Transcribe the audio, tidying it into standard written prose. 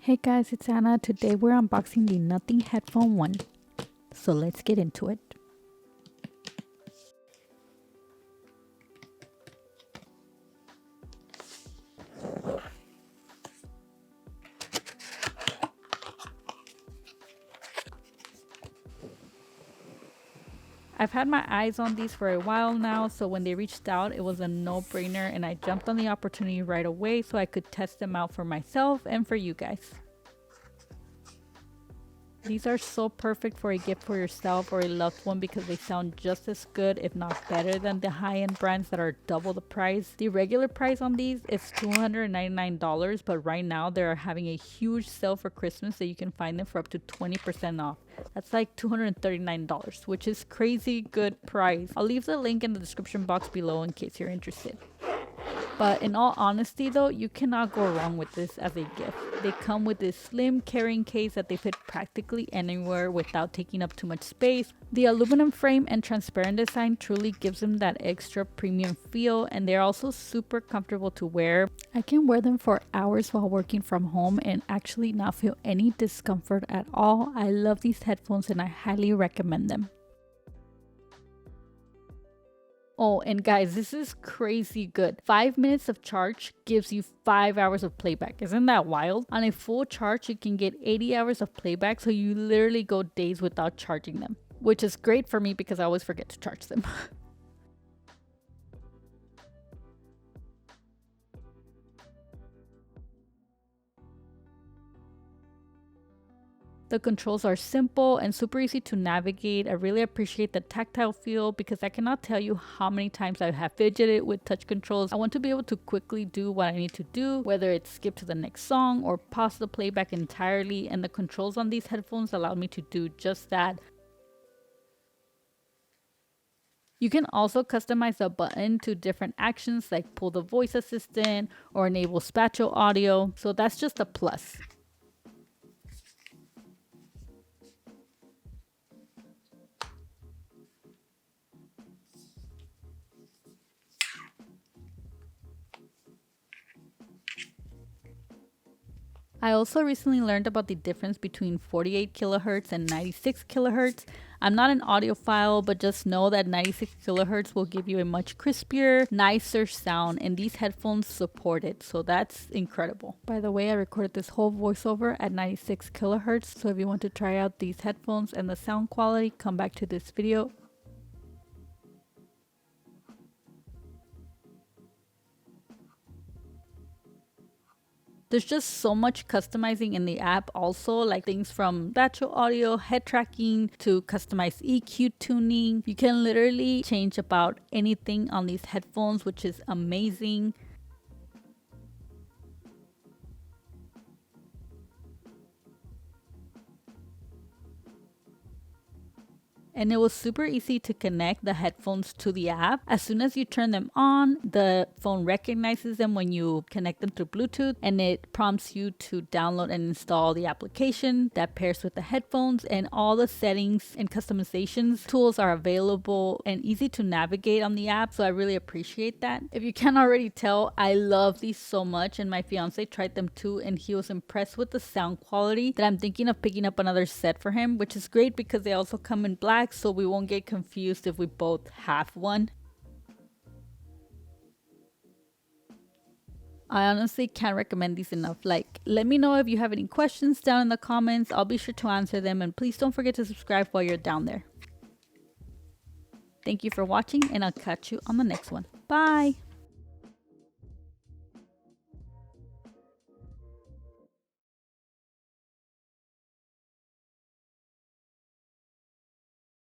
Hey guys, it's Anna. Today we're unboxing the Nothing Headphone 1. So let's get into it. I've had my eyes on these for a while now, so when they reached out, it was a no-brainer and I jumped on the opportunity right away so I could test them out for myself and for you guys. These are so perfect for a gift for yourself or a loved one because they sound just as good, if not better, than the high-end brands that are double the price. The regular price on these is $299, but right now they're having a huge sale for Christmas that you can find them for up to 20% off. That's like $239, which is crazy good price. I'll leave the link in the description box below in case you're interested. But in all honesty though, you cannot go wrong with this as a gift. They come with this slim carrying case that they fit practically anywhere without taking up too much space. The aluminum frame and transparent design truly gives them that extra premium feel, and they're also super comfortable to wear. I can wear them for hours while working from home and actually not feel any discomfort at all. I love these headphones and I highly recommend them. Oh, and guys, this is crazy good. 5 minutes of charge gives you 5 hours of playback. Isn't that wild? On a full charge, you can get 80 hours of playback, so you literally go days without charging them, which is great for me because I always forget to charge them. The controls are simple and super easy to navigate. I really appreciate the tactile feel because I cannot tell you how many times I have fidgeted with touch controls. I want to be able to quickly do what I need to do, whether it's skip to the next song or pause the playback entirely, and the controls on these headphones allow me to do just that. You can also customize the button to different actions like pull the voice assistant or enable spatial audio, so that's just a plus. I also recently learned about the difference between 48 kilohertz and 96 kilohertz. I'm not an audiophile, but just know that 96 kilohertz will give you a much crispier, nicer sound, and these headphones support it, so that's incredible. By the way, I recorded this whole voiceover at 96 kilohertz, so if you want to try out these headphones and the sound quality, come back to this video. There's just so much customizing in the app also, like things from spatial audio, head tracking, to customized EQ tuning. You can literally change about anything on these headphones, which is amazing. And it was super easy to connect the headphones to the app. As soon as you turn them on, the phone recognizes them when you connect them through Bluetooth, and it prompts you to download and install the application that pairs with the headphones, and all the settings and customizations tools are available and easy to navigate on the app, so I really appreciate that. If you can't already tell, I love these so much, and my fiance tried them too, and he was impressed with the sound quality that I'm thinking of picking up another set for him, which is great because they also come in black, so we won't get confused if we both have one. I honestly can't recommend these enough. Like, let me know if you have any questions down in the comments. I'll be sure to answer them, and please don't forget to subscribe while you're down there. Thank you for watching, and I'll catch you on the next one. Bye!